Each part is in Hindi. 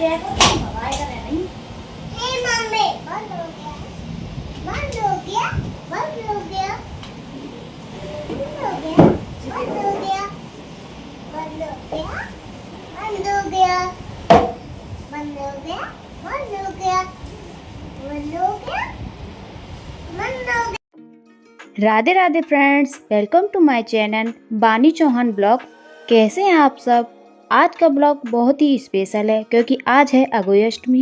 मम्मी बंद हो गया, बंद हो गया, बंद हो गया, बंद हो गया, बंद हो गया, बंद हो गया, बंद हो गया, बंद हो गया, बंद हो गया, बंद हो गया, बंद हो गया। Radhe Radhe friends, welcome to my channel Bani Chauhan blog. कैसे हैं आप सब। आज का ब्लॉग बहुत ही स्पेशल है क्योंकि आज है अगोई अष्टमी।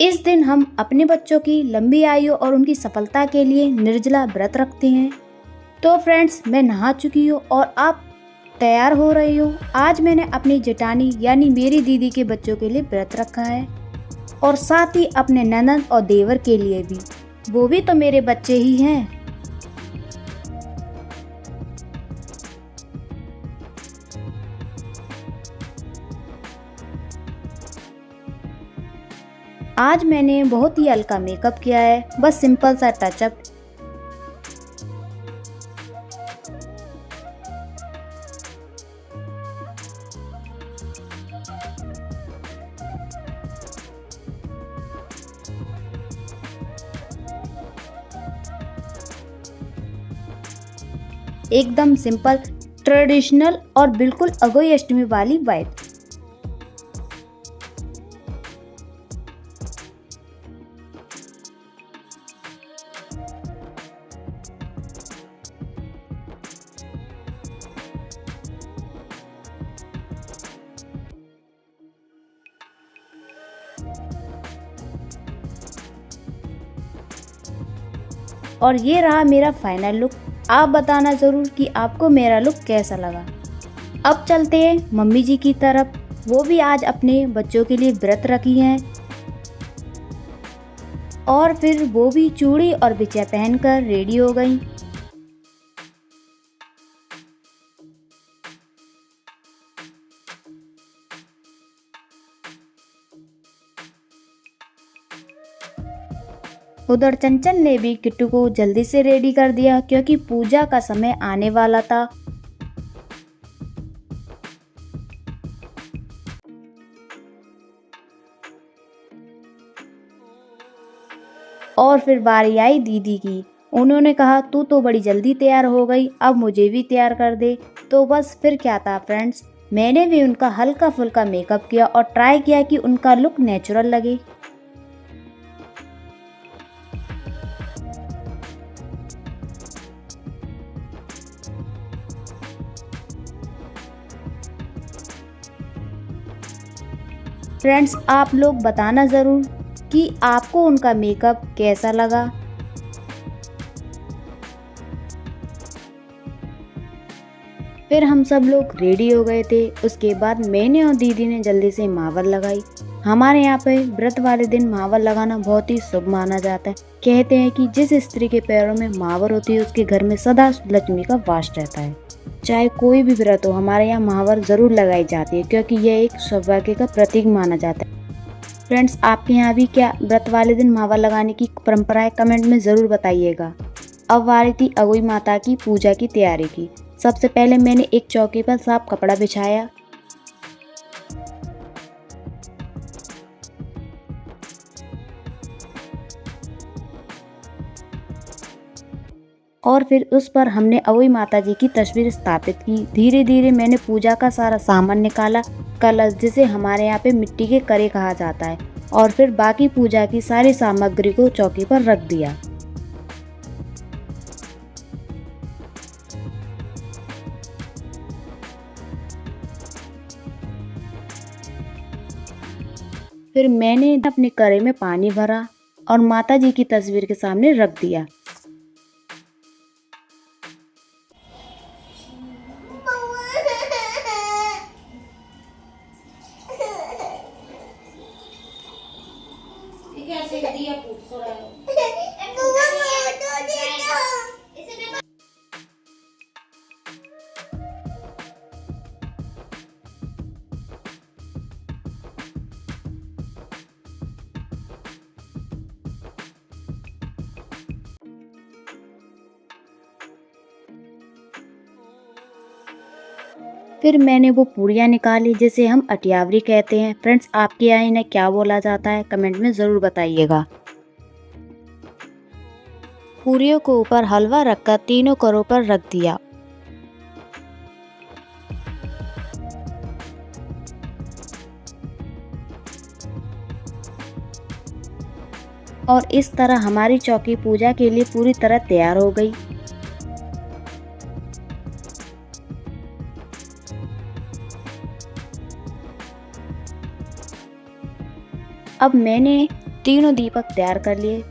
इस दिन हम अपने बच्चों की लंबी आयु और उनकी सफलता के लिए निर्जला व्रत रखते हैं। तो फ्रेंड्स, मैं नहा चुकी हूँ और आप तैयार हो रही हो। आज मैंने अपनी जेठानी यानी मेरी दीदी के बच्चों के लिए व्रत रखा है और साथ ही अपने ननद और देवर के लिए भी। वो भी तो मेरे बच्चे ही हैं। आज मैंने बहुत ही हल्का मेकअप किया है, बस सिंपल सा टचअप। एकदम सिंपल, ट्रेडिशनल और बिल्कुल अगोई अष्टमी वाली वाइब। और ये रहा मेरा फाइनल लुक। आप बताना ज़रूर कि आपको मेरा लुक कैसा लगा। अब चलते हैं मम्मी जी की तरफ। वो भी आज अपने बच्चों के लिए व्रत रखी हैं और फिर वो भी चूड़ी और बिछिया पहनकर रेडी हो गई। उधर चंचल ने भी किट्टू को जल्दी से रेडी कर दिया क्योंकि पूजा का समय आने वाला था। और फिर बारी आई दीदी की। उन्होंने कहा तू तो बड़ी जल्दी तैयार हो गई, अब मुझे भी तैयार कर दे। तो बस फिर क्या था फ्रेंड्स, मैंने भी उनका हल्का फुल्का मेकअप किया और ट्राई किया कि उनका लुक नेचुरल लगे। फ्रेंड्स, आप लोग बताना ज़रूर कि आपको उनका मेकअप कैसा लगा। फिर हम सब लोग रेडी हो गए थे। उसके बाद मैंने और दीदी ने जल्दी से महावर लगाई। हमारे यहाँ पे व्रत वाले दिन महावर लगाना बहुत ही शुभ माना जाता है। कहते हैं कि जिस स्त्री के पैरों में महावर होती है उसके घर में सदा लक्ष्मी का वास रहता है। चाहे कोई भी व्रत हो, हमारे यहाँ महावर जरूर लगाई जाती है क्योंकि यह एक सौभाग्य का प्रतीक माना जाता है। फ्रेंड्स, आपके यहाँ भी क्या व्रत वाले दिन महावर लगाने की परंपरा है? कमेंट में ज़रूर बताइएगा। अब वारी थी अगोई माता की पूजा की तैयारी की। सबसे पहले मैंने एक चौकी पर साफ कपड़ा बिछाया और फिर उस पर हमने अगोई माता जी की तस्वीर स्थापित की। धीरे धीरे मैंने पूजा का सारा सामान निकाला, कलश जिसे हमारे यहाँ पे मिट्टी के करे कहा जाता है, और फिर बाकी पूजा की सारी सामग्री को चौकी पर रख दिया। फिर मैंने अपने कड़े में पानी भरा और माता जी की तस्वीर के सामने रख दिया। फिर मैंने वो पूरियाँ निकाली जिसे हम अटियावरी कहते हैं। फ्रेंड्स, आपके यहाँ इन्हें क्या बोला जाता है कमेंट में ज़रूर बताइएगा। पूरियों को ऊपर हलवा रखकर तीनों करों पर रख दिया। और इस तरह हमारी चौकी पूजा के लिए पूरी तरह तैयार हो गई। अब मैंने तीनों दीपक तैयार कर लिए।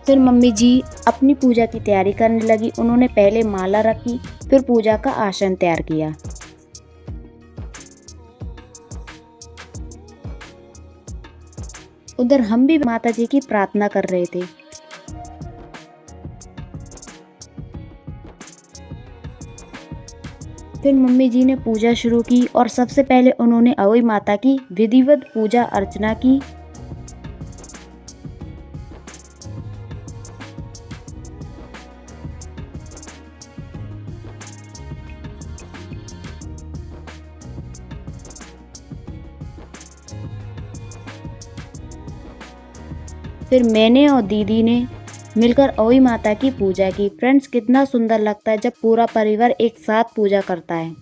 फिर मम्मी जी अपनी पूजा की तैयारी करने लगी। उन्होंने पहले माला रखी, फिर पूजा का आसन तैयार किया। उधर हम भी माता जी की प्रार्थना कर रहे थे। फिर मम्मी जी ने पूजा शुरू की और सबसे पहले उन्होंने अहोई माता की विधिवत पूजा अर्चना की। फिर मैंने और दीदी ने मिलकर अहोई माता की पूजा की। फ्रेंड्स, कितना सुंदर लगता है जब पूरा परिवार एक साथ पूजा करता है।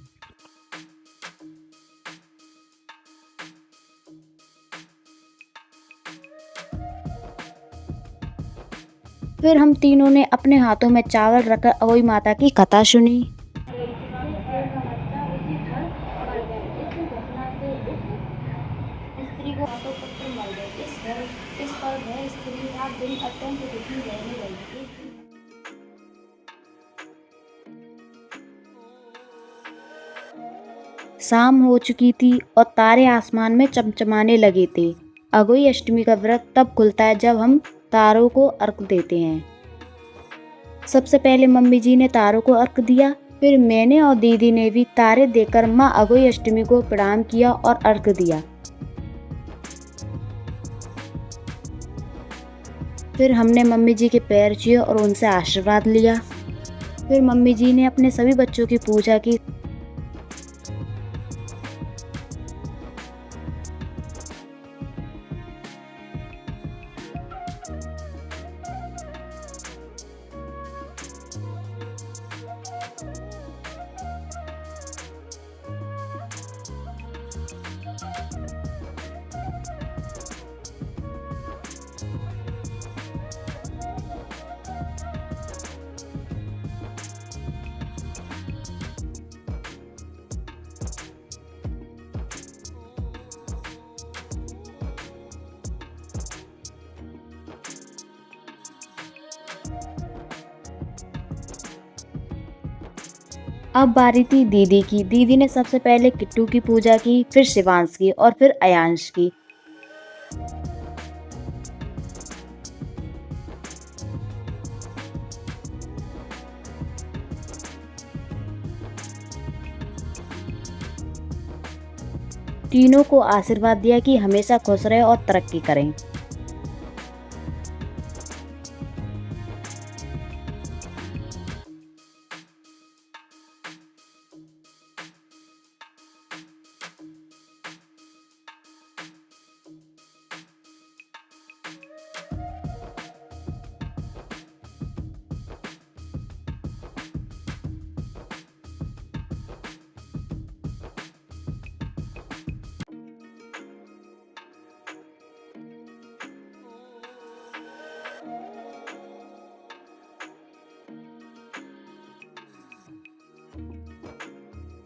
फिर हम तीनों ने अपने हाथों में चावल रखकर अहोई माता की कथा सुनी। शाम हो चुकी थी और तारे आसमान में चमचमाने लगे थे। अहोई अष्टमी का व्रत तब खुलता है जब हम तारों को अर्घ देते हैं। सबसे पहले मम्मी जी ने तारों को अर्घ दिया, फिर मैंने और दीदी ने भी तारे देकर माँ अहोई अष्टमी को प्रणाम किया और अर्घ दिया। फिर हमने मम्मी जी के पैर छुए और उनसे आशीर्वाद लिया। फिर मम्मी जी ने अपने सभी बच्चों की पूजा की। अब बारी थी दीदी की। दीदी ने सबसे पहले किट्टू की पूजा की, फिर शिवांश की और फिर अयांश की। तीनों को आशीर्वाद दिया कि हमेशा खुश रहे और तरक्की करें।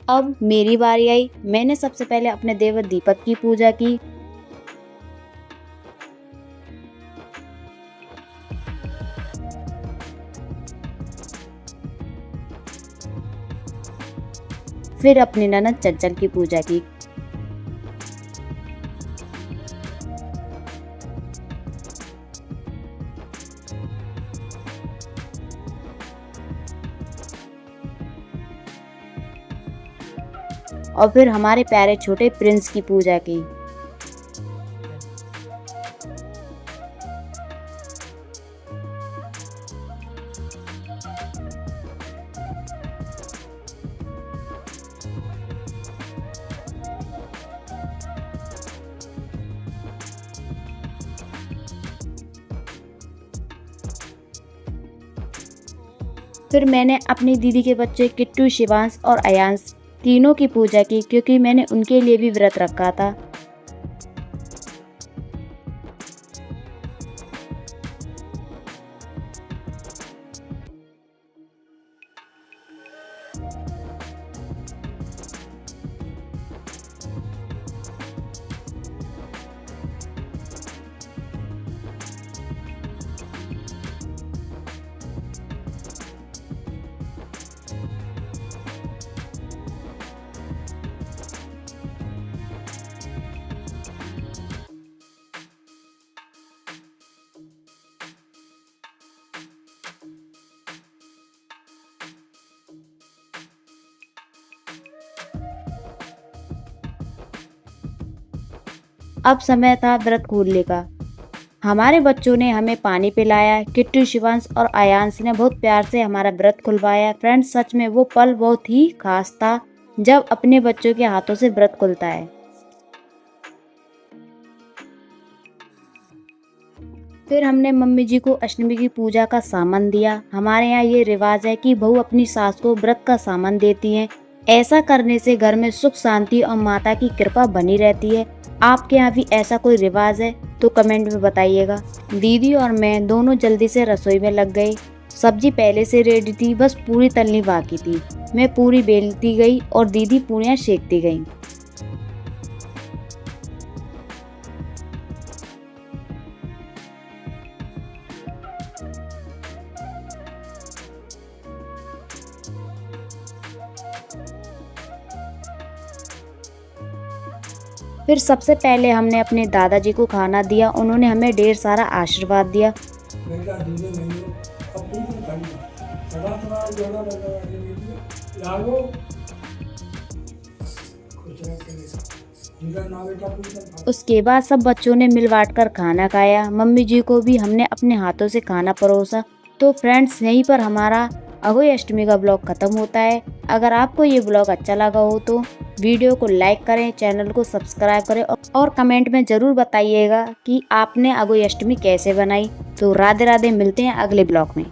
अब मेरी बारी आई। मैंने सबसे पहले अपने देवर दीपक की पूजा की। फिर अपनी ननद चंचल की पूजा की। और फिर हमारे प्यारे छोटे प्रिंस की पूजा की। फिर मैंने अपनी दीदी के बच्चे किट्टू, शिवांश और अयांश तीनों की पूजा की, क्योंकि मैंने उनके लिए भी व्रत रखा था। अब समय था व्रत खोलने का। हमारे बच्चों ने हमें पानी पिलाया। किट्टू, शिवांश और अयांश ने बहुत प्यार से हमारा व्रत खुलवाया। फ्रेंड्स, सच में वो पल बहुत ही खास था जब अपने बच्चों के हाथों से व्रत खुलता है। फिर हमने मम्मी जी को अष्टमी की पूजा का सामान दिया। हमारे यहाँ ये रिवाज है कि बहू अपनी सास को व्रत का सामान देती है। ऐसा करने से घर में सुख, शांति और माता की कृपा बनी रहती है। आपके यहाँ भी ऐसा कोई रिवाज है तो कमेंट में बताइएगा। दीदी और मैं दोनों जल्दी से रसोई में लग गए। सब्जी पहले से रेडी थी, बस पूरी तलनी बाकी थी। मैं पूरी बेलती गई और दीदी पूरियाँ सेकती गई। फिर सबसे पहले हमने अपने दादाजी को खाना दिया। उन्होंने हमें ढेर सारा आशीर्वाद दिया। उसके बाद सब बच्चों ने मिल बांट कर खाना खाया। मम्मी जी को भी हमने अपने हाथों से खाना परोसा। तो फ्रेंड्स, यहीं पर हमारा अघोई अष्टमी का ब्लॉग खत्म होता है। अगर आपको ये ब्लॉग अच्छा लगा हो तो वीडियो को लाइक करें, चैनल को सब्सक्राइब करें और कमेंट में ज़रूर बताइएगा कि आपने अघोई अष्टमी कैसे बनाई। तो राधे राधे, मिलते हैं अगले ब्लॉग में।